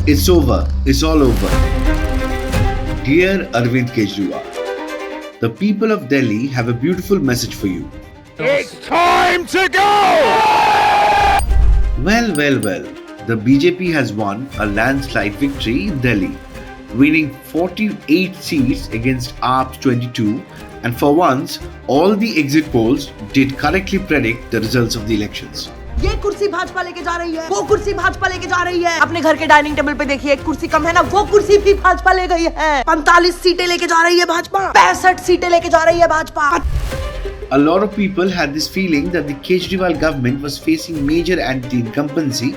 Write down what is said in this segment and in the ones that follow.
It's over. It's all over. Dear Arvind Kejriwal, the people of Delhi have a beautiful message for you. It's time to go! Well. The BJP has won a landslide victory in Delhi, winning 48 seats against AAP's 22, and for once, all the exit polls did correctly predict the results of the elections. ये कुर्सी भाजपा लेके जा रही है, वो कुर्सी भाजपा लेके जा रही है। अपने घर के डाइनिंग टेबल पे देखिए, एक कुर्सी कम है ना, वो कुर्सी भी भाजपा ले गई है। 45 सीटें लेके जा रही है भाजपा, 65 सीटें लेके जा रही है Bhajpa. A lot of people had this feeling that the Kejriwal government was facing major anti-incumbency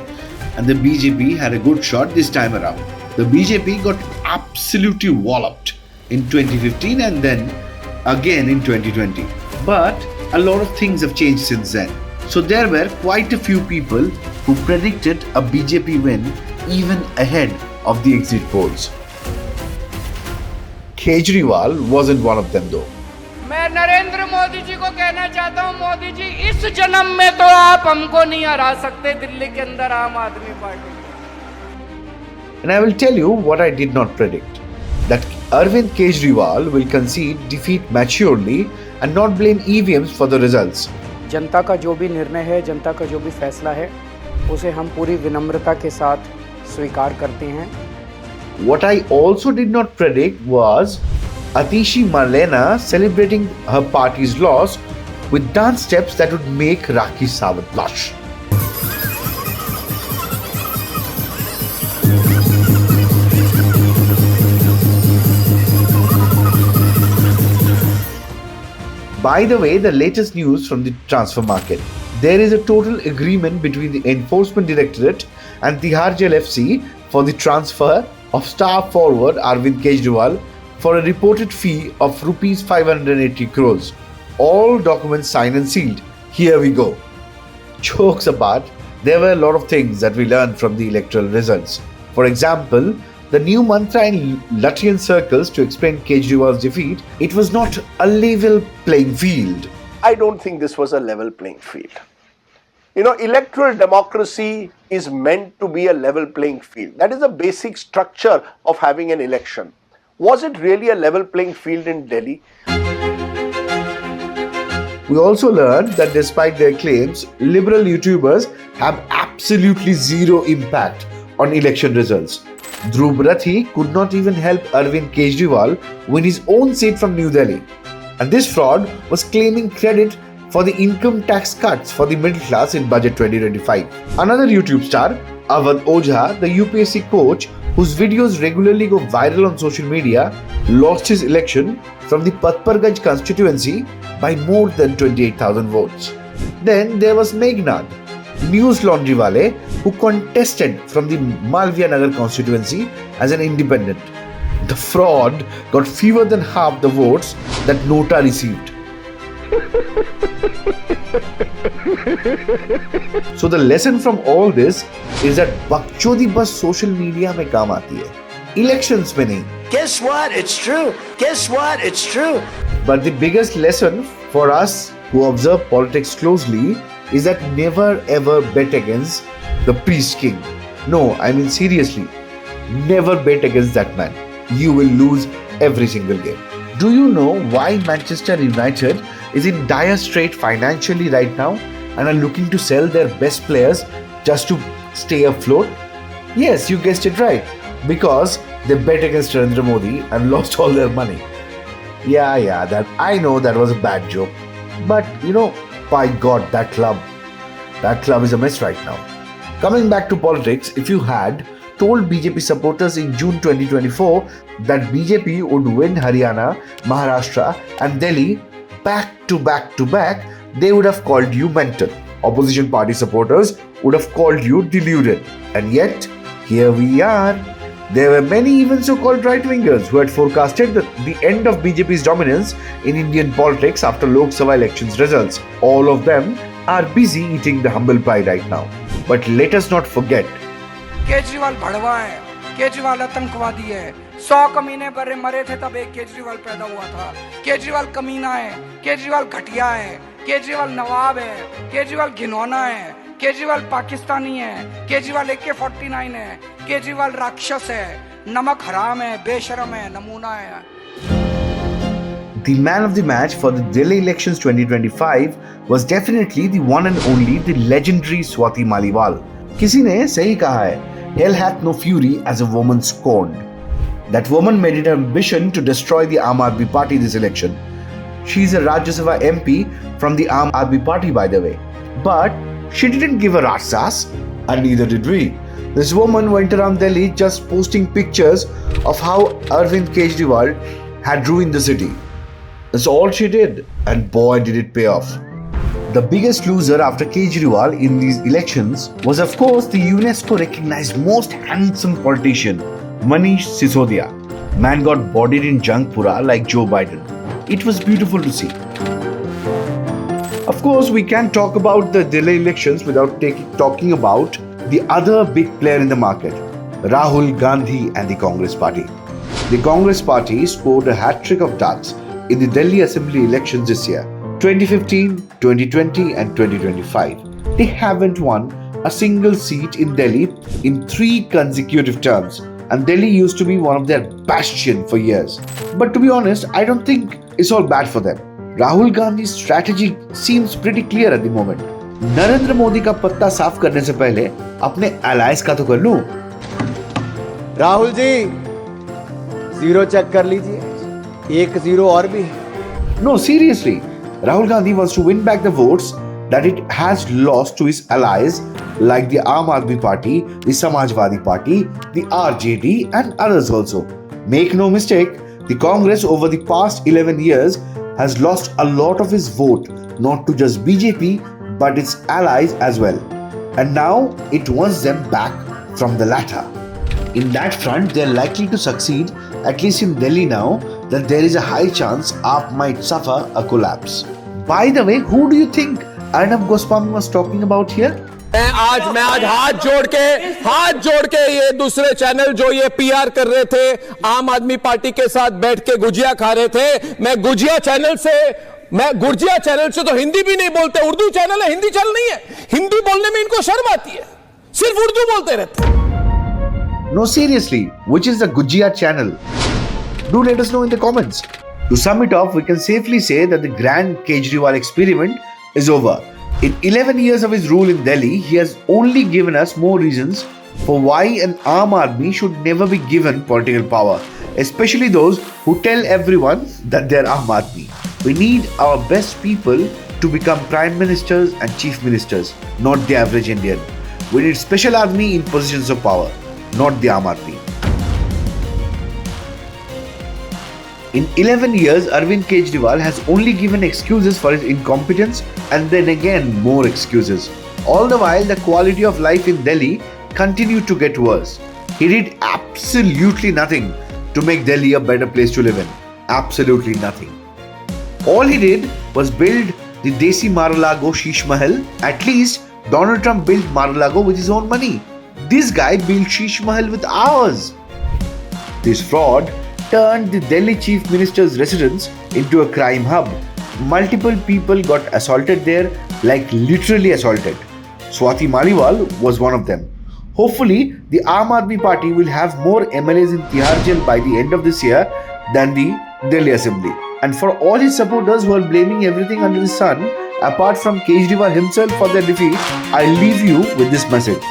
and the BJP had a good shot this time around. The BJP got absolutely walloped in 2015 and then again in 2020. But a lot of things have changed since then. So there were quite a few people who predicted a BJP win even ahead of the exit polls. Kejriwal wasn't one of them though. मैं नरेंद्र मोदी जी को कहना चाहता हूं, मोदी जी इस जन्म में तो आप हमको नहीं हरा सकते दिल्ली के अंदर आम आदमी party. And I will tell you what I did not predict. That Arvind Kejriwal will concede defeat maturely and not blame EVMs for the results. जनता का जो भी निर्णय है, जनता का जो भी फैसला है, उसे हम पूरी विनम्रता के साथ स्वीकार करते हैं। What I also did not predict was Atishi Marlena celebrating her party's loss with dance steps that would make Rakhi Sawant blush. By the way, the latest news from the transfer market. There is a total agreement between the Enforcement Directorate and Tihar Jail FC for the transfer of star forward Arvind Kejriwal for a reported fee of rupees 580 crores. All documents signed and sealed. Here we go. Jokes apart, there were a lot of things that we learned from the electoral results. For example, the new mantra in Latvian circles to explain Kejriwal's defeat, it was not a level playing field. I don't think this was a level playing field. You know, electoral democracy is meant to be a level playing field. That is the basic structure of having an election. Was it really a level playing field in Delhi? We also learned that despite their claims, liberal YouTubers have absolutely zero impact on election results. Dhruv Rathi could not even help Arvind Kejriwal win his own seat from New Delhi. And this fraud was claiming credit for the income tax cuts for the middle class in Budget 2025. Another YouTube star, Awadh Ojha, the UPSC coach, whose videos regularly go viral on social media, lost his election from the Patparganj constituency by more than 28,000 votes. Then there was Meghnad, news laundry wale, who contested from the Malviya Nagar constituency as an independent. The fraud got fewer than half the votes that Nota received. So the lesson from all this is that bakchodi bas social media mein kaam aati hai, elections mein nahi. Guess what? It's true. Guess what? It's true. But the biggest lesson for us who observe politics closely is that never ever bet against the priest king. No, I mean seriously, never bet against that man. You will lose every single game. Do you know why Manchester United is in dire strait financially right now and are looking to sell their best players just to stay afloat? Yes, you guessed it right. Because they bet against Narendra Modi and lost all their money. Yeah, that I know that was a bad joke. But you know, by God, that club is a mess right now. Coming back to politics, if you had told BJP supporters in June 2024 that BJP would win Haryana, Maharashtra and Delhi back to back, they would have called you mental. Opposition party supporters would have called you deluded. And yet, here we are. There were many even so-called right-wingers who had forecasted the end of BJP's dominance in Indian politics after Lok Sabha elections results. All of them are busy eating the humble pie right now. But let us not forget, Kejriwal भड़वा है, केजरीवाल आतंकवादी है, 100 कमीने पर मरे थे तब एक केजरीवाल पैदा हुआ था। केजरीवाल कमीना है, केजरीवाल घटिया है, केजरीवाल नवाब है, केजरीवाल घिनौना है, केजरीवाल पाकिस्तानी है, केजरीवाल AK-49 है, केजरीवाल राक्षस है, नमक हराम है, बेशरम है, नमूना है। The man of the match for the Delhi elections 2025 was definitely the one and only, the legendary Swati Maliwal. किसी ने सही कहा है, hell hath no fury as a woman scorned. That woman made it her ambition to destroy the Aam Aadmi Party this election. She is a Rajya Sabha MP from the Aam Aadmi Party, by the way. But she didn't give a rat's ass, and neither did we. This woman went around Delhi just posting pictures of how Arvind Kejriwal had ruined the city. That's all she did, and boy did it pay off. The biggest loser after Kejriwal in these elections was, of course, the UNESCO recognized most handsome politician, Manish Sisodia. Man got bodied in Jangpura like Joe Biden. It was beautiful to see. Of course, we can't talk about the Delhi elections without talking about the other big player in the market, Rahul Gandhi and the Congress Party. The Congress Party scored a hat-trick of duds in the Delhi Assembly elections this year, 2015, 2020 and 2025. They haven't won a single seat in Delhi in 3 consecutive terms, and Delhi used to be one of their bastion for years. But to be honest, I don't think it's all bad for them. Rahul Gandhi's strategy seems pretty clear at the moment. Narendra Modi का पत्ता साफ करने से पहले अपने allies का तो कर लूं। राहुल जी 0 चेक कर लीजिए, 1-0 और भी है। No, seriously, Rahul Gandhi wants to win back the votes that it has lost to his allies like the Aam Aadmi Party, the Samajwadi Party, the RJD and others also. Make no mistake, the Congress over the past 11 years has lost a lot of its vote, not to just BJP but its allies as well. And now it wants them back from the latter. In that front, they are likely to succeed, at least in Delhi now, that there is a high chance AAP might suffer a collapse. By the way, who do you think Arnab Goswami was talking about here? मैं आज हाथ जोड़ के ये दूसरे channel जो ये PR कर रहे थे, आम आदमी पार्टी के साथ बैठ के गुजिया खा रहे थे, मैं गुजिया चैनल से तो हिंदी भी नहीं बोलते, उर्दू चैनल है, हिंदी चैनल नहीं है। हिंदी बोलने में इनको शर्म आती है, सिर्फ उर्दू बोलते रहते हैं। No, seriously, which is the Gujjiya channel? Do let us know in the comments. To sum it up, we can safely say that the grand Kejriwal experiment is over. In 11 years of his rule in Delhi, he has only given us more reasons for why an Aam Aadmi should never be given political power, especially those who tell everyone that they're Aam Aadmi. We need our best people to become prime ministers and chief ministers, not the average Indian. We need special army in positions of power, not the Aam Aadmi. In 11 years, Arvind Kejriwal has only given excuses for his incompetence and then again more excuses. All the while, the quality of life in Delhi continued to get worse. He did absolutely nothing to make Delhi a better place to live in. Absolutely nothing. All he did was build the Desi Mar-a-Lago Sheesh Mahal. At least Donald Trump built Mar-a-Lago with his own money. This guy built Sheesh Mahal with ours. This fraud turned the Delhi Chief Minister's residence into a crime hub. Multiple people got assaulted there, like literally assaulted. Swati Maliwal was one of them. Hopefully, the Aam Aadmi Party will have more MLAs in Tihar jail by the end of this year than the Delhi Assembly. And for all his supporters who are blaming everything under the sun, apart from Kejriwal himself for their defeat, I leave you with this message.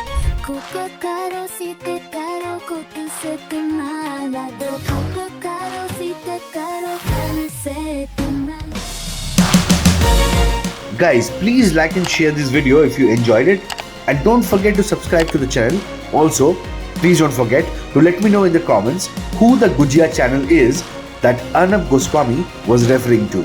Guys, please like and share this video if you enjoyed it, and don't forget to subscribe to the channel. Also, please don't forget to let me know in the comments who the Gujjiya channel is that Arnab Goswami was referring to.